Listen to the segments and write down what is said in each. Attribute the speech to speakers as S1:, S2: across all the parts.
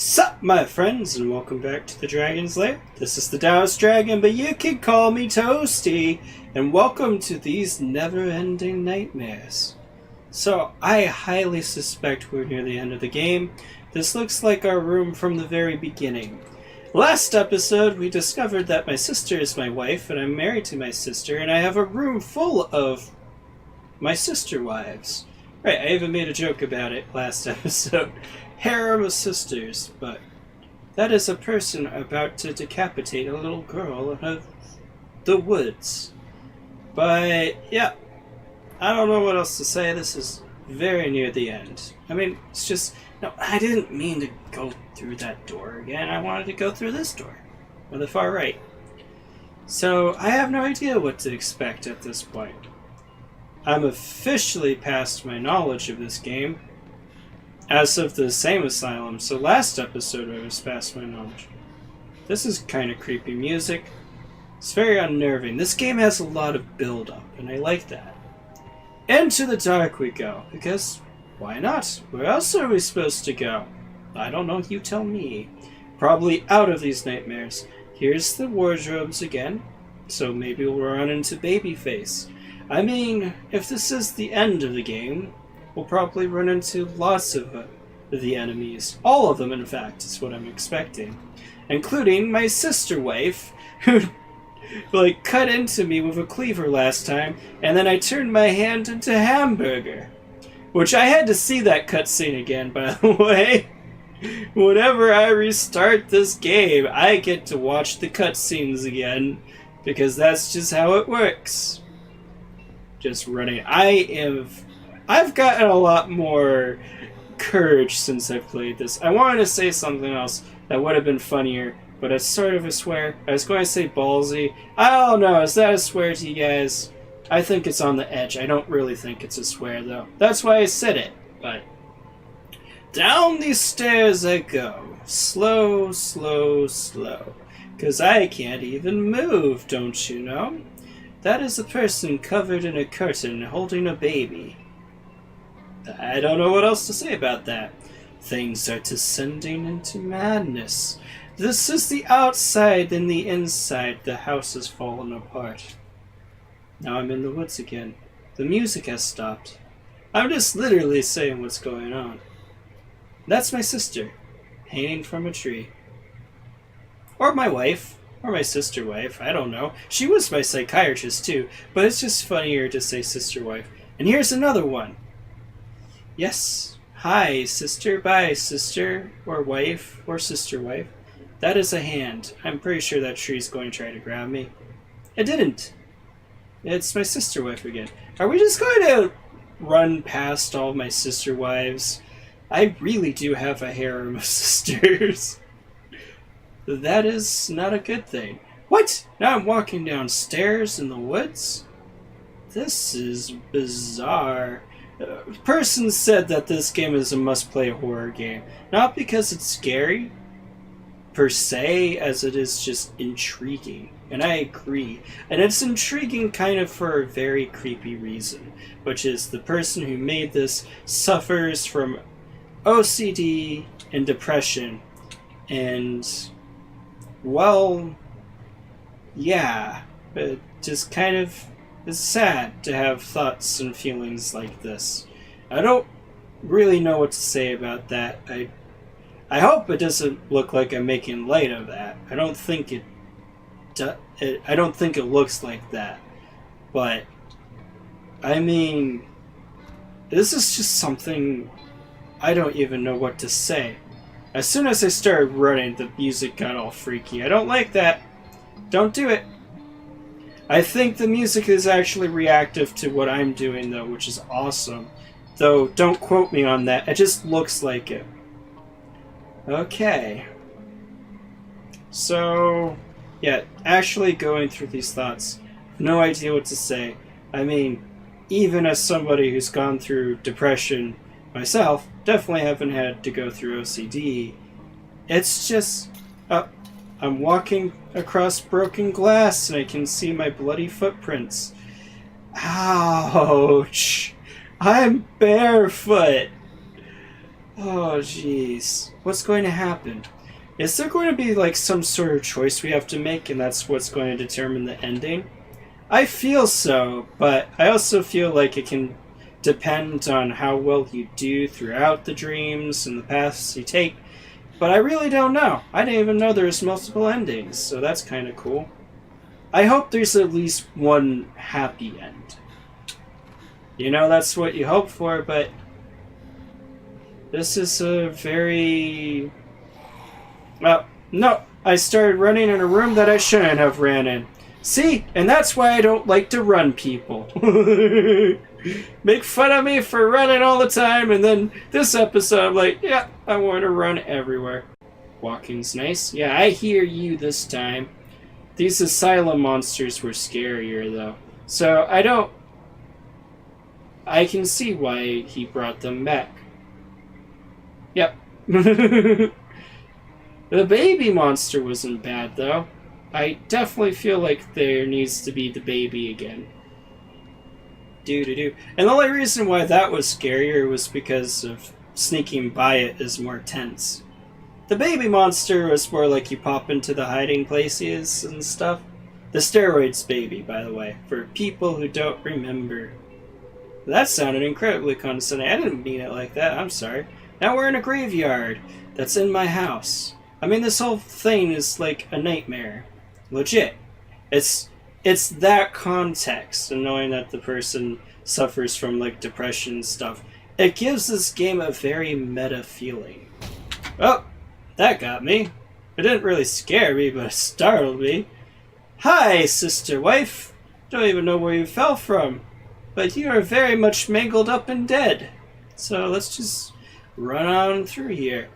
S1: Sup, my friends, and welcome back to the Dragon's Lair. This is the Taoist Dragon, but you can call me Toasty, and welcome to these never-ending nightmares. So, I highly suspect we're near the end of the game. This looks like our room from the very beginning. Last episode, we discovered that my sister is my wife, and I'm married to my sister, and I have a room full of my sister wives. Right, I even made a joke about it last episode. Harem of sisters, but that is a person about to decapitate a little girl in the woods. But, yeah, I don't know what else to say. This is very near the end. I mean, it's just, no, I didn't mean to go through that door again. I wanted to go through this door, on the far right. So, I have no idea what to expect at this point. I'm officially past my knowledge of this game, as of the same asylum, so last episode I was past my knowledge. This is kind of creepy music. It's very unnerving. This game has a lot of build-up, and I like that. Into the dark we go, because why not? Where else are we supposed to go? I don't know, you tell me. Probably out of these nightmares. Here's the wardrobes again, so maybe we'll run into Babyface. I mean, if this is the end of the game, we'll probably run into lots of the enemies. All of them, in fact, is what I'm expecting. Including my sister wife, who cut into me with a cleaver last time, and then I turned my hand into hamburger. Which I had to see that cutscene again, by the way. Whenever I restart this game, I get to watch the cutscenes again, because that's just how it works. Just running. I've gotten a lot more courage since I've played this. I wanted to say something else that would have been funnier, but it's sort of a swear. I was going to say ballsy. I don't know, is that a swear to you guys? I think it's on the edge. I don't really think it's a swear, though. That's why I said it, but... Down these stairs I go. Slow, slow, slow. 'Cause I can't even move, don't you know? That is a person covered in a curtain holding a baby. I don't know what else to say about that. Things are descending into madness. This is the outside, then the inside. The house has fallen apart. Now I'm in the woods again. The music has stopped. I'm just literally saying what's going on. That's my sister, hanging from a tree. Or my wife. Or my sister wife, I don't know. She was my psychiatrist too, but it's just funnier to say sister wife. And here's another one. Yes. Hi, sister. Bye, sister. Or wife. Or sister wife. That is a hand. I'm pretty sure that tree's going to try to grab me. It didn't. It's my sister wife again. Are we just going to run past all my sister wives? I really do have a harem of sisters. That is not a good thing. What? Now I'm walking downstairs in the woods? This is bizarre. A person said that this game is a must-play horror game. Not because it's scary, per se, as it is just intriguing. And I agree. And it's intriguing kind of for a very creepy reason, which is the person who made this suffers from OCD and depression. And... well, yeah, it just kind of is sad to have thoughts and feelings like this. I don't really know what to say about that. I hope it doesn't look like I'm making light of that. I don't think I don't think it looks like that. But I mean, this is just something I don't even know what to say. As soon as I started running, the music got all freaky. I don't like that. Don't do it. I think the music is actually reactive to what I'm doing, though, which is awesome. Though, don't quote me on that. It just looks like it. Okay. So, yeah, actually going through these thoughts. No idea what to say. I mean, even as somebody who's gone through depression myself, definitely haven't had to go through OCD. It's just... I'm walking across broken glass and I can see my bloody footprints. Ouch! I'm barefoot! Oh, jeez. What's going to happen? Is there going to be like some sort of choice we have to make, and that's what's going to determine the ending? I feel so, but I also feel like it can depend on how well you do throughout the dreams and the paths you take. But I really don't know. I didn't even know there's multiple endings, so that's kind of cool. I hope there's at least one happy end. You know, that's what you hope for, but this is a very... Well, no, I started running in a room that I shouldn't have ran in. See? And that's why I don't like to run people. Make fun of me for running all the time, and then this episode I'm like, yeah, I want to run everywhere. Walking's nice. Yeah, I hear you this time. These asylum monsters were scarier, though. So I can see why he brought them back. Yep. The baby monster wasn't bad, though. I definitely feel like there needs to be the baby again. And the only reason why that was scarier was because of sneaking by it is more tense. The baby monster was more like you pop into the hiding places and stuff. The steroids baby, by the way, for people who don't remember. That sounded incredibly condescending. I didn't mean it like that. I'm sorry. Now we're in a graveyard that's in my house. I mean, this whole thing is like a nightmare. Legit. It's that context, and knowing that the person suffers from like depression and stuff. It gives this game a very meta feeling. Oh, that got me. It didn't really scare me, but it startled me. Hi, sister wife. Don't even know where you fell from, but you are very much mangled up and dead. So let's just run on through here.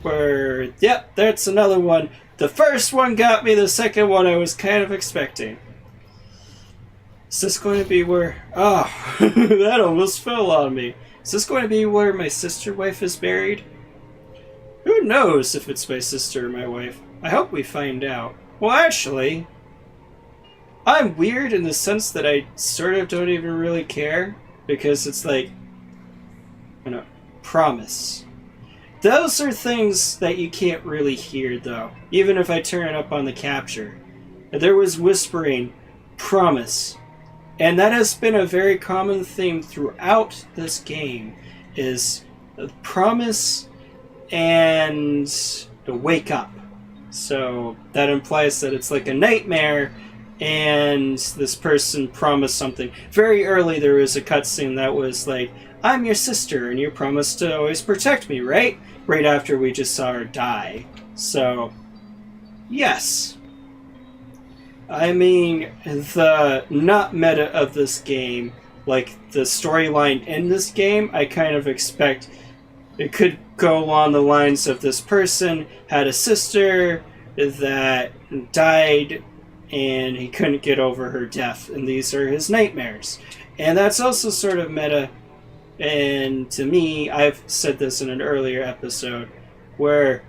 S1: Yep, that's another one. The first one got me, the second one I was kind of expecting. Is this going to be where... Oh, that almost fell on me. Is this going to be where my sister wife is buried? Who knows if it's my sister or my wife? I hope we find out. Well, actually, I'm weird in the sense that I sort of don't even really care. Because it's like... promise. Those are things that you can't really hear, though. Even if I turn it up on the capture. There was whispering, promise. And that has been a very common theme throughout this game, is promise and wake up. So that implies that it's like a nightmare, and this person promised something. Very early there was a cutscene that was like, I'm your sister, and you promised to always protect me, right? Right after we just saw her die. So, yes. I mean, the not meta of this game, like the storyline in this game, I kind of expect it could go along the lines of this person had a sister that died and he couldn't get over her death, and these are his nightmares. And that's also sort of meta. And to me, I've said this in an earlier episode, where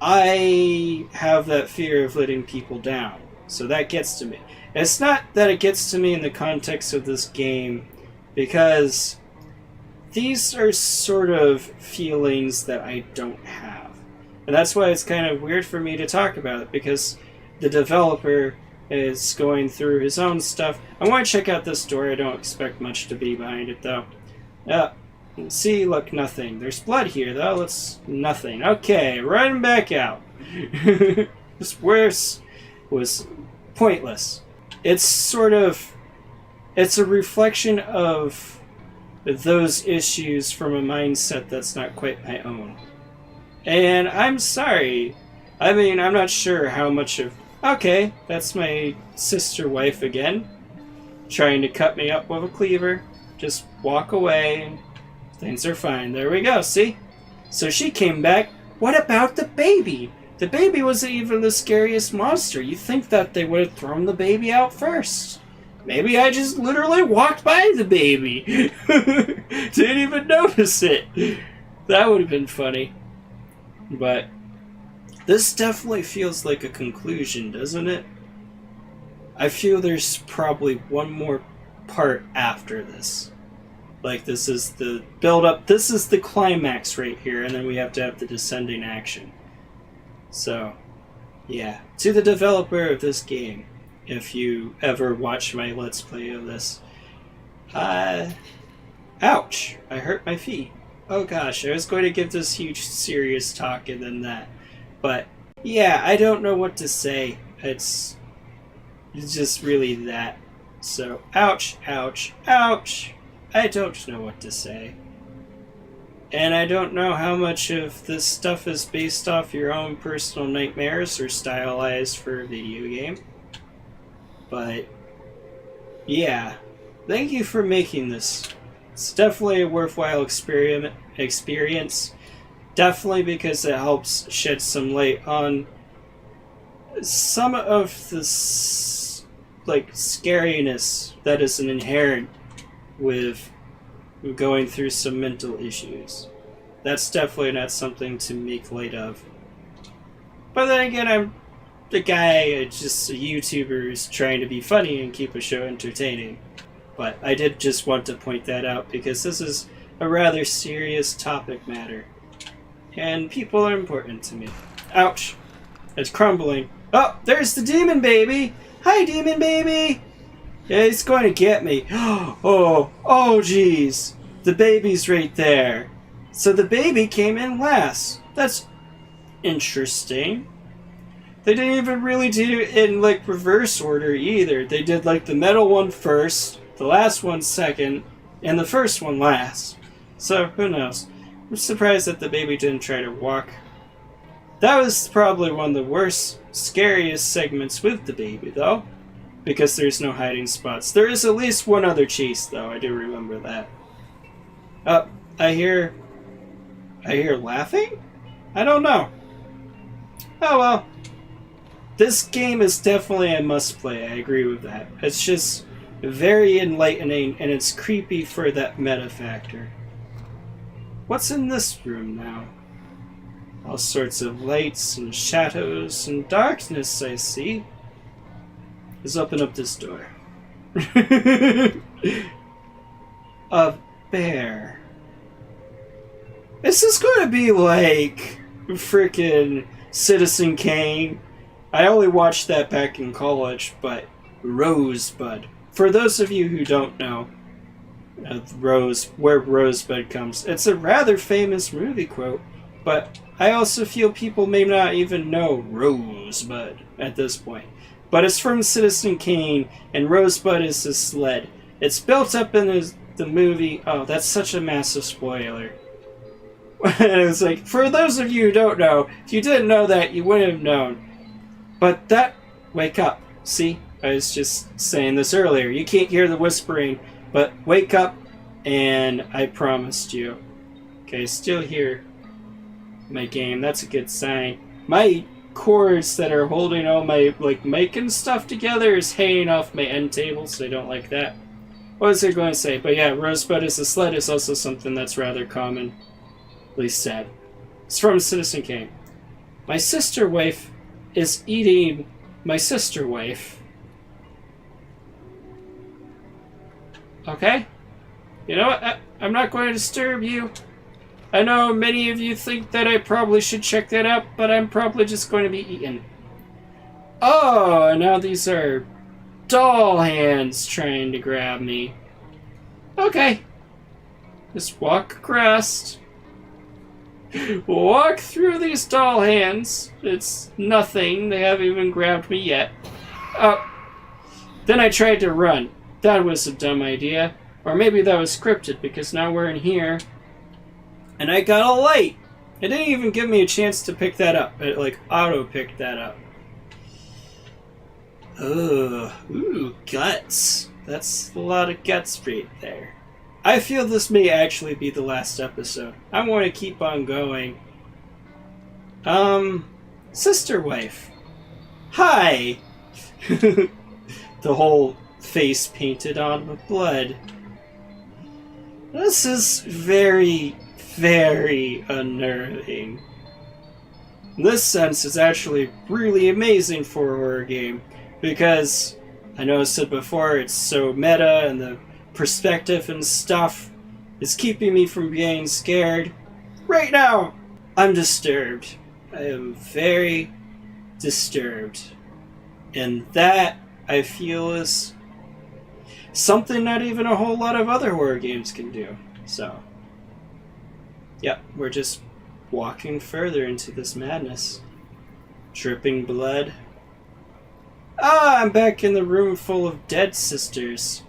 S1: I have that fear of letting people down. So that gets to me. It's not that it gets to me in the context of this game, because these are sort of feelings that I don't have. And that's why it's kind of weird for me to talk about it, because the developer is going through his own stuff. I want to check out this door. I don't expect much to be behind it, though. See, look, nothing. There's blood here, though. Nothing. Okay, run back out. This worse was pointless. It's a reflection of those issues from a mindset that's not quite my own. And I'm sorry. I mean, I'm not sure how much of... Okay, that's my sister wife again. Trying to cut me up with a cleaver. Just walk away and things are fine. There we go, see? So she came back. What about the baby? The baby wasn't even the scariest monster. You'd think that they would have thrown the baby out first. Maybe I just literally walked by the baby. Didn't even notice it. That would have been funny. But this definitely feels like a conclusion, doesn't it? I feel there's probably one more part after this. Like, this is the build-up, this is the climax right here, and then we have to have the descending action. So, yeah. To the developer of this game, if you ever watch my Let's Play of this, ouch! I hurt my feet. Oh gosh, I was going to give this huge serious talk and then that. But, yeah, I don't know what to say. It's just really that. So, ouch, ouch, ouch! I don't know what to say. And I don't know how much of this stuff is based off your own personal nightmares or stylized for a video game. But, yeah. Thank you for making this. It's definitely a worthwhile experience. Definitely because it helps shed some light on some of the scariness that is inherent with going through some mental issues. That's definitely not something to make light of. But then again, I'm the guy, just a YouTuber who's trying to be funny and keep a show entertaining. But I did just want to point that out because this is a rather serious topic matter. And people are important to me. Ouch. It's crumbling. Oh, there's the demon baby! Hi, demon baby! Yeah, he's going to get me. Oh jeez. The baby's right there. So the baby came in last. That's interesting. They didn't even really do it in, reverse order either. They did, the metal one first, the last one second, and the first one last. So, who knows? I'm surprised that the baby didn't try to walk. That was probably one of the worst, scariest segments with the baby, though. Because there's no hiding spots. There is at least one other chase, though. I do remember that. Oh, I hear laughing? I don't know. Oh well. This game is definitely a must-play. I agree with that. It's just very enlightening, and it's creepy for that meta factor. What's in this room now? All sorts of lights and shadows and darkness, I see. Let's open up this door. A bear. Is this going to be like freaking Citizen Kane? I only watched that back in college, but Rosebud. For those of you who don't know, where Rosebud comes, it's a rather famous movie quote, but I also feel people may not even know Rosebud at this point. But it's from Citizen Kane, and Rosebud is his sled. It's built up in the movie. Oh, that's such a massive spoiler. And it was like, for those of you who don't know, if you didn't know that, you wouldn't have known. But that, wake up. See, I was just saying this earlier. You can't hear the whispering, but wake up, and I promised you. Okay, still here. My game, that's a good sign. My cords that are holding all my mic and stuff together is hanging off my end table, so I don't like that. What was I going to say? But yeah, Rosebud is a sled is also something that's rather commonly said. It's from Citizen Kane. My sister wife is eating my sister wife. Okay? You know what? I'm not going to disturb you. I know many of you think that I probably should check that out, but I'm probably just going to be eaten. Oh, now these are doll hands trying to grab me. Okay. Just walk across. Walk through these doll hands. It's nothing. They haven't even grabbed me yet. Oh. Then I tried to run. That was a dumb idea. Or maybe that was scripted, because now we're in here. And I got a light. It didn't even give me a chance to pick that up. It auto-picked that up. Ugh. Ooh, guts. That's a lot of guts right there. I feel this may actually be the last episode. I want to keep on going. Sister wife. Hi! The whole face painted on with blood. This is very, very unnerving. In this sense, it's actually really amazing for a horror game, because I know I said before, it's so meta and the perspective and stuff. is keeping me from being scared right now. I'm disturbed. I am very disturbed. And that, I feel, is something not even a whole lot of other horror games can do. So, yep, we're just walking further into this madness. Dripping blood. Ah, I'm back in the room full of dead sisters.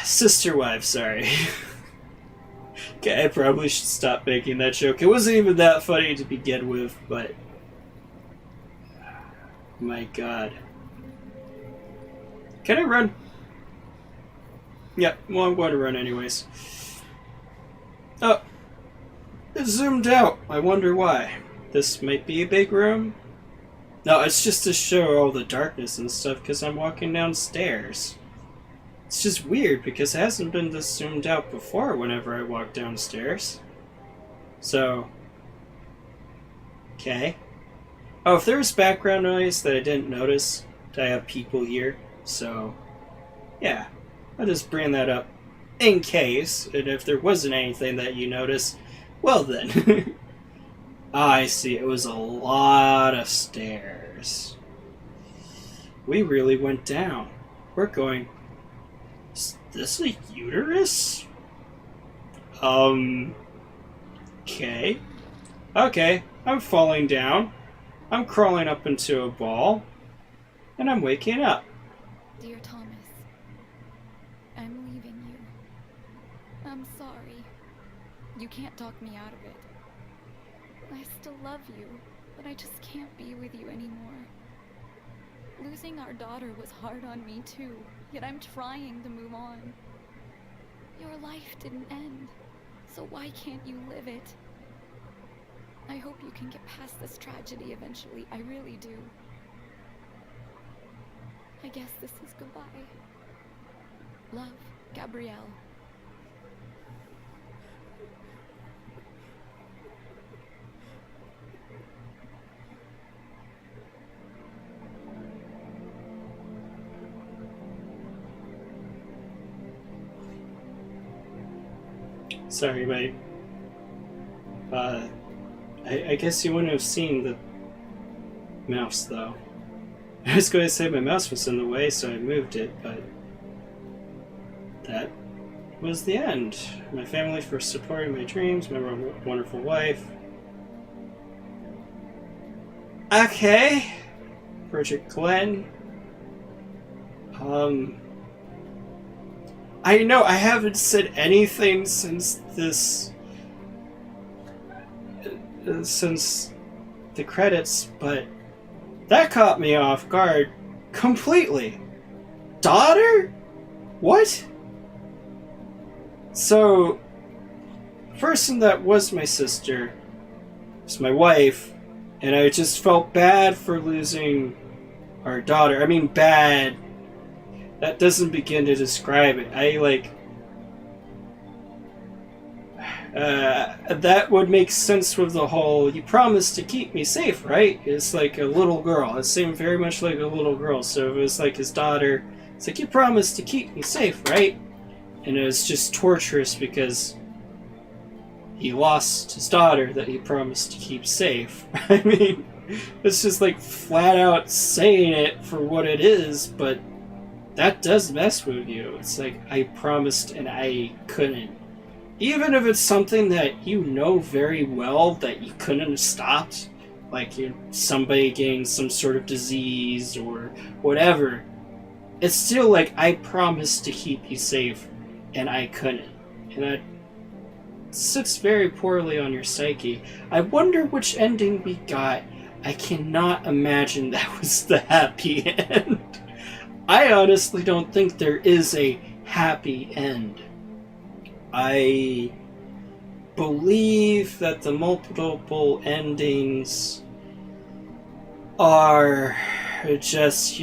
S1: Sister wives, sorry. Okay, I probably should stop making that joke. It wasn't even that funny to begin with, but... my god. Can I run? Yep, well, I'm going to run anyways. Oh, it zoomed out. I wonder why. This might be a big room? No, it's just to show all the darkness and stuff because I'm walking downstairs. It's just weird because it hasn't been this zoomed out before whenever I walk downstairs. So, okay. Oh, if there was background noise that I didn't notice, I have people here. So, yeah, I'll just bring that up in case. And if there wasn't anything that you noticed, well then. I see, it was a lot of stairs. We really went down. We're going... Is this a uterus? Okay. Okay, I'm falling down. I'm crawling up into a ball. And I'm waking up.
S2: Dear Thomas, I'm leaving you. I'm sorry. You can't talk me out of it. I still love you, but I just can't be with you anymore. Losing our daughter was hard on me too, yet I'm trying to move on. Your life didn't end, so why can't you live it? I hope you can get past this tragedy eventually, I really do. I guess this is goodbye. Love, Gabrielle.
S1: Sorry, mate. I guess you wouldn't have seen the mouse, though. I was going to say my mouse was in the way, so I moved it, but that was the end. My family for supporting my dreams, my wonderful wife. Okay. Bridget Glenn. I know I haven't said anything since this... since the credits, but that caught me off guard completely. Daughter? What? So, the person that was my sister was my wife, and I just felt bad for losing our daughter. I mean, bad. That doesn't begin to describe it. That would make sense with the whole, you promised to keep me safe, right? It's like a little girl. It seemed very much like a little girl. So it was like his daughter. It's like, you promised to keep me safe, right? And it was just torturous because he lost his daughter that he promised to keep safe. I mean, it's just like flat out saying it for what it is, but that does mess with you. It's like, I promised and I couldn't. Even if it's something that you know very well that you couldn't have stopped, like somebody getting some sort of disease or whatever, it's still like, I promised to keep you safe and I couldn't. And that sits very poorly on your psyche. I wonder which ending we got. I cannot imagine that was the happy end. I honestly don't think there is a happy end. I believe that the multiple endings are just,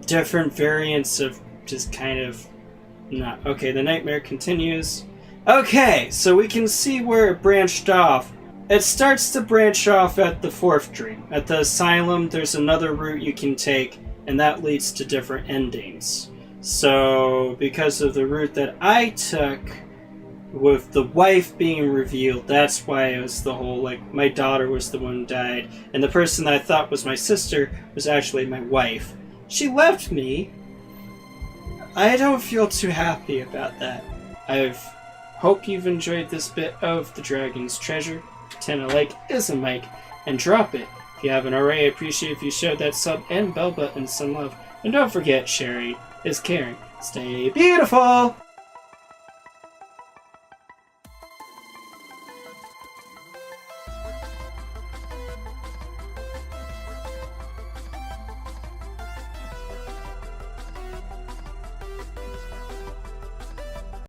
S1: different variants of just kind of not. Okay, the nightmare continues. Okay, so we can see where it branched off. It starts to branch off at the fourth dream. At the asylum, there's another route you can take, and that leads to different endings. So, because of the route that I took, with the wife being revealed, that's why it was the whole, like, my daughter was the one who died, and the person that I thought was my sister was actually my wife. She left me. I don't feel too happy about that. I hope you've enjoyed this bit of The Dragon's Treasure. Pretend a like is a mic, and drop it. If you haven't already, I appreciate if you showed that sub and bell button some love. And don't forget, sharing is caring. Stay beautiful!